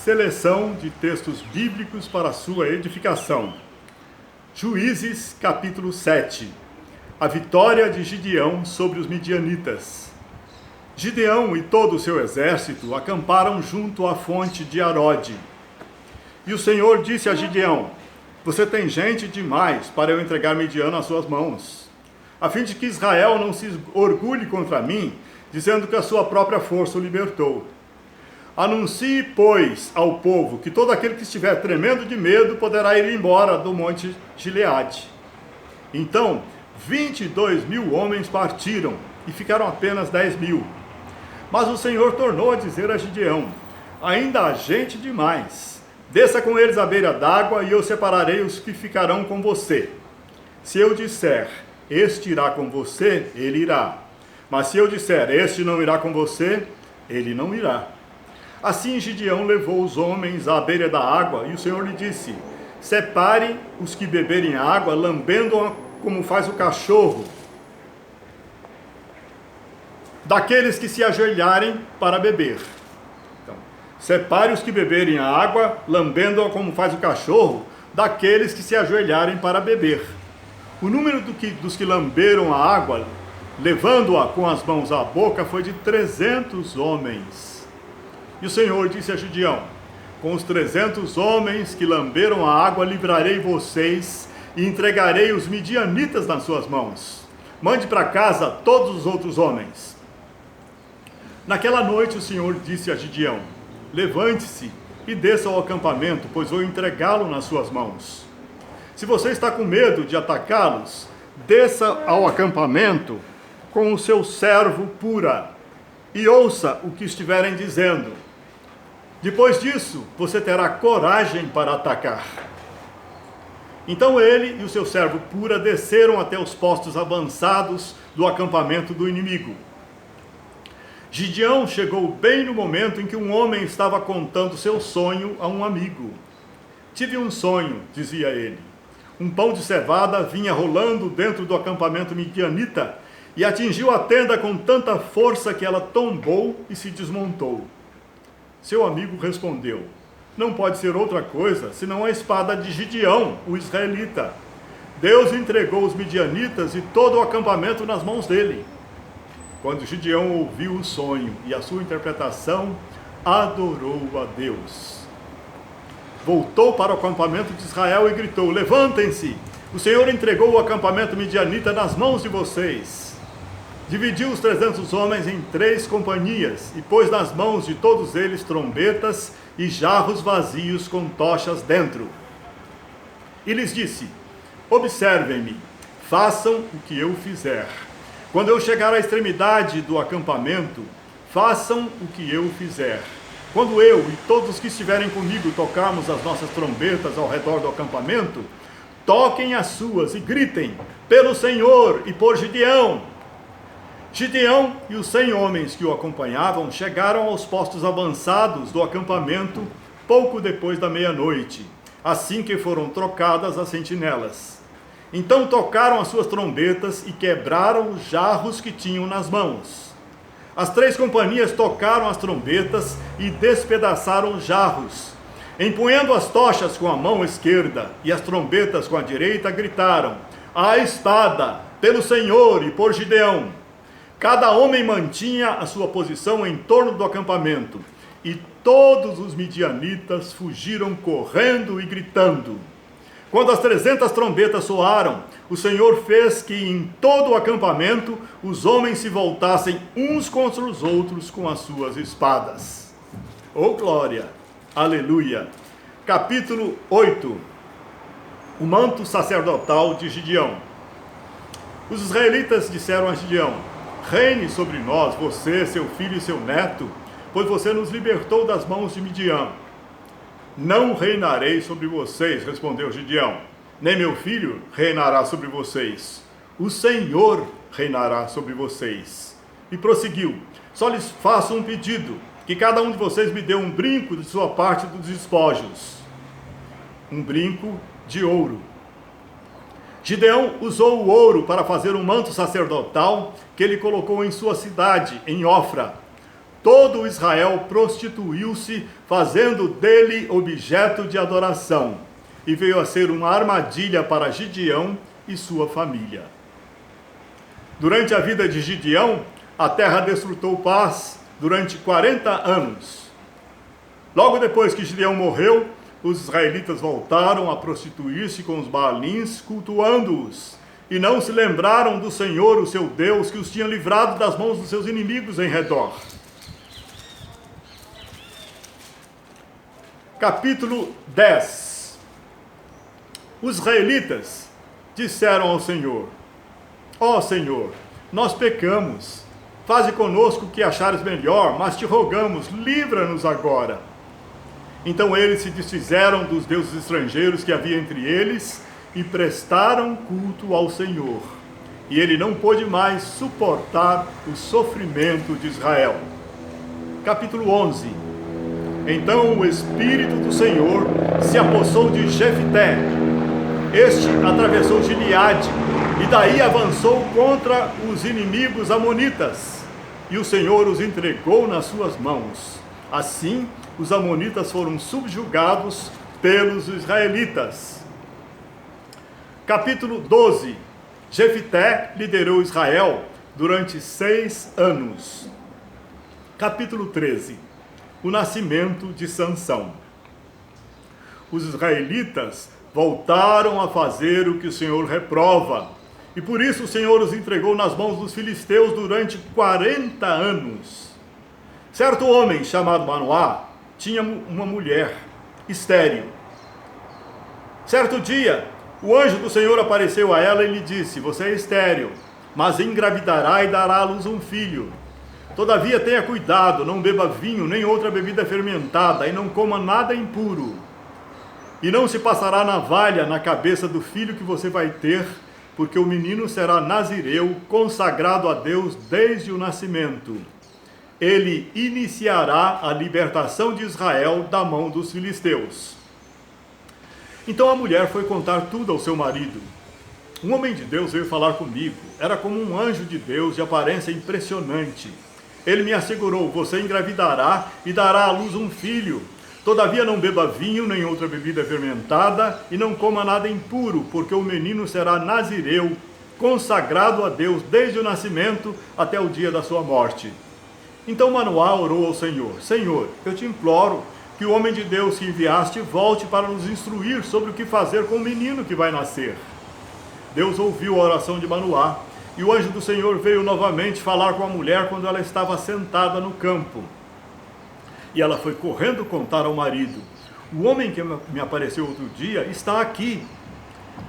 Seleção de textos bíblicos para sua edificação. Juízes, capítulo 7. A vitória de Gideão sobre os midianitas. Gideão e todo o seu exército acamparam junto à fonte de Arode. E o Senhor disse a Gideão: você tem gente demais para eu entregar Midian nas suas mãos, a fim de que Israel não se orgulhe contra mim, dizendo que a sua própria força o libertou. Anuncie, pois, ao povo que todo aquele que estiver tremendo de medo poderá ir embora do monte Gileade. Então, 22.000 homens partiram e ficaram apenas 10.000. Mas o Senhor tornou a dizer a Gideão: ainda há gente demais. Desça com eles à beira d'água e eu separarei os que ficarão com você. Se eu disser, este irá com você, ele irá. Mas se eu disser, este não irá com você, ele não irá. Assim Gideão levou os homens à beira da água, e o Senhor lhe disse: separe os que beberem água, lambendo-a como faz o cachorro, daqueles que se ajoelharem para beber. Então, separe os que beberem a água, lambendo-a como faz o cachorro, daqueles que se ajoelharem para beber. O número dos que lamberam a água, levando-a com as mãos à boca, foi de 300 homens. E o Senhor disse a Gideão: com os 300 homens que lamberam a água, livrarei vocês e entregarei os midianitas nas suas mãos. Mande para casa todos os outros homens. Naquela noite o Senhor disse a Gideão: levante-se e desça ao acampamento, pois vou entregá-lo nas suas mãos. Se você está com medo de atacá-los, desça ao acampamento com o seu servo Pura e ouça o que estiverem dizendo. Depois disso, você terá coragem para atacar. Então ele e o seu servo Pura desceram até os postos avançados do acampamento do inimigo. Gideão chegou bem no momento em que um homem estava contando seu sonho a um amigo. Tive um sonho, dizia ele. Um pão de cevada vinha rolando dentro do acampamento midianita e atingiu a tenda com tanta força que ela tombou e se desmontou. Seu amigo respondeu: não pode ser outra coisa senão a espada de Gideão, o israelita. Deus entregou os midianitas e todo o acampamento nas mãos dele. Quando Gideão ouviu o sonho e a sua interpretação, adorou a Deus. Voltou para o acampamento de Israel e gritou: levantem-se! O Senhor entregou o acampamento midianita nas mãos de vocês. Dividiu os 300 homens em 3 companhias e pôs nas mãos de todos eles trombetas e jarros vazios com tochas dentro. E lhes disse: observem-me, façam o que eu fizer. Quando eu chegar à extremidade do acampamento, façam o que eu fizer. Quando eu e todos os que estiverem comigo tocarmos as nossas trombetas ao redor do acampamento, toquem as suas e gritem: pelo Senhor e por Gideão. Gideão e os 100 homens que o acompanhavam chegaram aos postos avançados do acampamento pouco depois da meia-noite, assim que foram trocadas as sentinelas. Então tocaram as suas trombetas e quebraram os jarros que tinham nas mãos. As 3 companhias tocaram as trombetas e despedaçaram os jarros. Empunhando as tochas com a mão esquerda e as trombetas com a direita, gritaram: a espada, pelo Senhor e por Gideão. Cada homem mantinha a sua posição em torno do acampamento, e todos os midianitas fugiram correndo e gritando. Quando as 300 trombetas soaram, o Senhor fez que em todo o acampamento os homens se voltassem uns contra os outros com as suas espadas. Oh glória! Aleluia! Capítulo 8. O manto sacerdotal de Gideão. Os israelitas disseram a Gideão: reine sobre nós, você, seu filho e seu neto, pois você nos libertou das mãos de Midian. Não reinarei sobre vocês, respondeu Gideão, nem meu filho reinará sobre vocês. O Senhor reinará sobre vocês. E prosseguiu: só lhes faço um pedido, que cada um de vocês me dê um brinco de sua parte dos despojos. Um brinco de ouro. Gideão usou o ouro para fazer um manto sacerdotal que ele colocou em sua cidade, em Ofra. todo Israel prostituiu-se, fazendo dele objeto de adoração, e veio a ser uma armadilha para Gideão e sua família. Durante a vida de Gideão, a terra desfrutou paz durante 40 anos. Logo depois que Gideão morreu, os israelitas voltaram a prostituir-se com os Baalins, cultuando-os, e não se lembraram do Senhor, o seu Deus, que os tinha livrado das mãos dos seus inimigos em redor. Capítulo 10. Os israelitas disseram ao Senhor: ó Senhor, nós pecamos, faze conosco o que achares melhor, mas te rogamos, livra-nos agora. Então eles se desfizeram dos deuses estrangeiros que havia entre eles e prestaram culto ao Senhor. E ele não pôde mais suportar o sofrimento de Israel. Capítulo 11. Então o Espírito do Senhor se apossou de Jefté. Este atravessou Gileade e daí avançou contra os inimigos amonitas. E o Senhor os entregou nas suas mãos. Assim, os amonitas foram subjugados pelos israelitas. Capítulo 12. Jefté liderou Israel durante 6 anos. Capítulo 13. O nascimento de Sansão. Os israelitas voltaram a fazer o que o Senhor reprova, e por isso o Senhor os entregou nas mãos dos filisteus durante 40 anos. Certo homem chamado Manoá tinha uma mulher estéril. Certo dia, o anjo do Senhor apareceu a ela e lhe disse: você é estéril, mas engravidará e dará à luz um filho. Todavia tenha cuidado, não beba vinho nem outra bebida fermentada, e não coma nada impuro. E não se passará navalha na cabeça do filho que você vai ter, porque o menino será nazireu, consagrado a Deus desde o nascimento. Ele iniciará a libertação de Israel da mão dos filisteus. Então a mulher foi contar tudo ao seu marido. Um homem de Deus veio falar comigo. Era como um anjo de Deus de aparência impressionante. Ele me assegurou: você engravidará e dará à luz um filho. Todavia não beba vinho nem outra bebida fermentada e não coma nada impuro, porque o menino será nazireu, consagrado a Deus desde o nascimento até o dia da sua morte. Então Manoá orou ao Senhor: Senhor, eu te imploro que o homem de Deus que enviaste volte para nos instruir sobre o que fazer com o menino que vai nascer. Deus ouviu a oração de Manoá, e o anjo do Senhor veio novamente falar com a mulher quando ela estava sentada no campo. E ela foi correndo contar ao marido: o homem que me apareceu outro dia está aqui.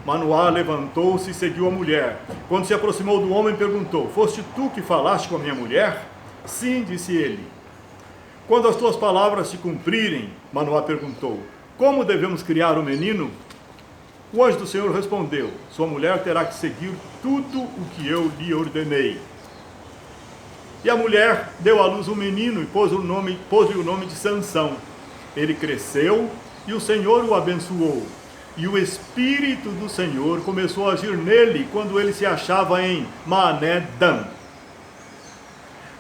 Manoá levantou-se e seguiu a mulher. Quando se aproximou do homem, perguntou: foste tu que falaste com a minha mulher? Sim, disse ele. Quando as tuas palavras se cumprirem, Manoá perguntou: como devemos criar o menino? O anjo do Senhor respondeu: sua mulher terá que seguir tudo o que eu lhe ordenei. E a mulher deu à luz um menino e pôs-lhe o nome de Sansão. Ele cresceu e o Senhor o abençoou. E o Espírito do Senhor começou a agir nele quando ele se achava em Mané-dan.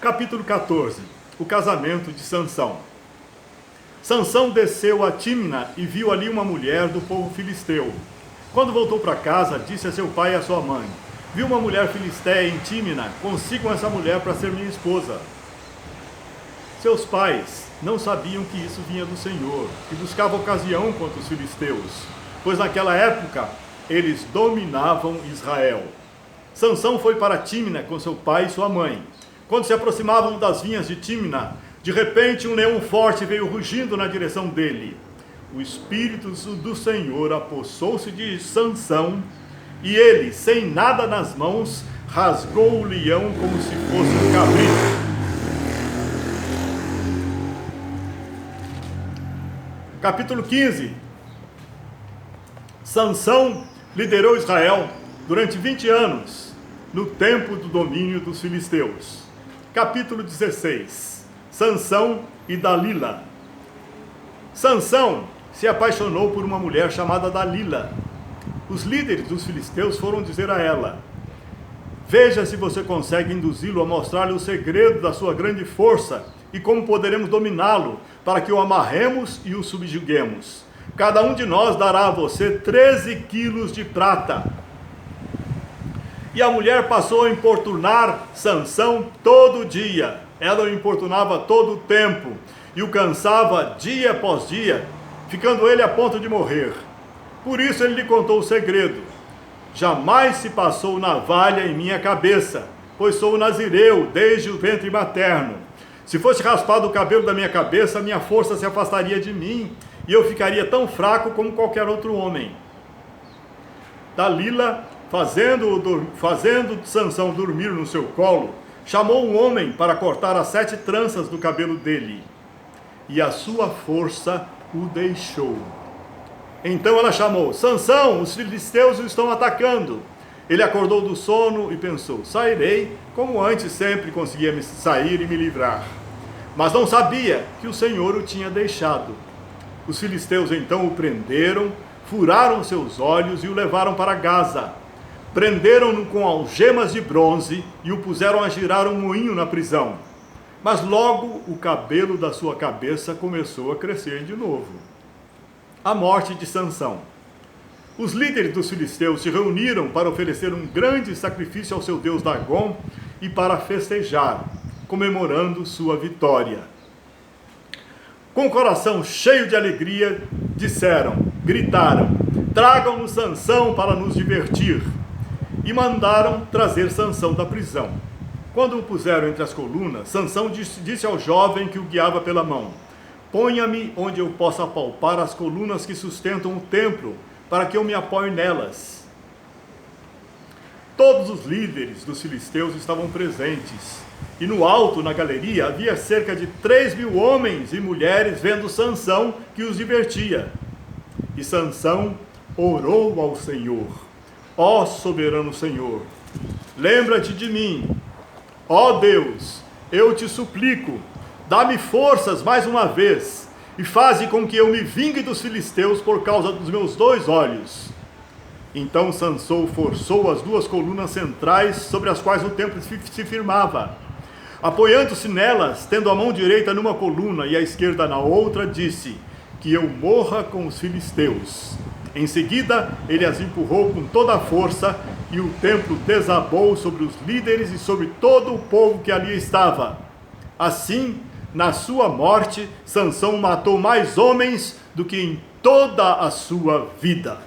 Capítulo 14. O casamento de Sansão. Sansão desceu a Tímna e viu ali uma mulher do povo filisteu. Quando voltou para casa, disse a seu pai e a sua mãe: vi uma mulher filisteia em Tímna, consigam essa mulher para ser minha esposa. Seus pais não sabiam que isso vinha do Senhor, que buscava ocasião contra os filisteus, pois naquela época eles dominavam Israel. Sansão foi para Tímna com seu pai e sua mãe. Quando se aproximavam das vinhas de Tímna, de repente um leão forte veio rugindo na direção dele. O Espírito do Senhor apossou-se de Sansão, e ele, sem nada nas mãos, rasgou o leão como se fosse um cabrito. Capítulo 15. Sansão liderou Israel durante 20 anos, no tempo do domínio dos filisteus. Capítulo 16. Sansão e Dalila. Sansão se apaixonou por uma mulher chamada Dalila. Os líderes dos filisteus foram dizer a ela: veja se você consegue induzi-lo a mostrar-lhe o segredo da sua grande força e como poderemos dominá-lo, para que o amarremos e o subjuguemos. Cada um de nós dará a você 13 quilos de prata. E a mulher passou a importunar Sansão todo dia. Ela o importunava todo o tempo e o cansava dia após dia, ficando ele a ponto de morrer. Por isso ele lhe contou o segredo: jamais se passou navalha em minha cabeça, pois sou nazireu desde o ventre materno. Se fosse raspado o cabelo da minha cabeça, minha força se afastaria de mim, e eu ficaria tão fraco como qualquer outro homem. Dalila, fazendo Sansão dormir no seu colo, chamou um homem para cortar as 7 tranças do cabelo dele, e a sua força o deixou. Então ela chamou: Sansão, os filisteus o estão atacando. Ele acordou do sono e pensou: sairei, como antes sempre conseguia me sair e me livrar. Mas não sabia que o Senhor o tinha deixado. Os filisteus então o prenderam, furaram seus olhos e o levaram para Gaza. Prenderam-no com algemas de bronze e o puseram a girar um moinho na prisão. Mas logo o cabelo da sua cabeça começou a crescer de novo. A morte de Sansão. Os líderes dos filisteus se reuniram para oferecer um grande sacrifício ao seu deus Dagom e para festejar, comemorando sua vitória. Com o coração cheio de alegria, gritaram: tragam-nos Sansão para nos divertir. E mandaram trazer Sansão da prisão. Quando o puseram entre as colunas, Sansão disse ao jovem que o guiava pela mão: ponha-me onde eu possa apalpar as colunas que sustentam o templo, para que eu me apoie nelas. Todos os líderes dos filisteus estavam presentes, e no alto, na galeria, havia cerca de 3.000 homens e mulheres vendo Sansão, que os divertia. E Sansão orou ao Senhor: ó soberano Senhor, lembra-te de mim. Ó Deus, eu te suplico, dá-me forças mais uma vez, e faze com que eu me vingue dos filisteus por causa dos meus 2 olhos. Então Sansão forçou as 2 colunas centrais sobre as quais o templo se firmava. Apoiando-se nelas, tendo a mão direita numa coluna e a esquerda na outra, disse: que eu morra com os filisteus. Em seguida, ele as empurrou com toda a força, e o templo desabou sobre os líderes e sobre todo o povo que ali estava. Assim, na sua morte, Sansão matou mais homens do que em toda a sua vida.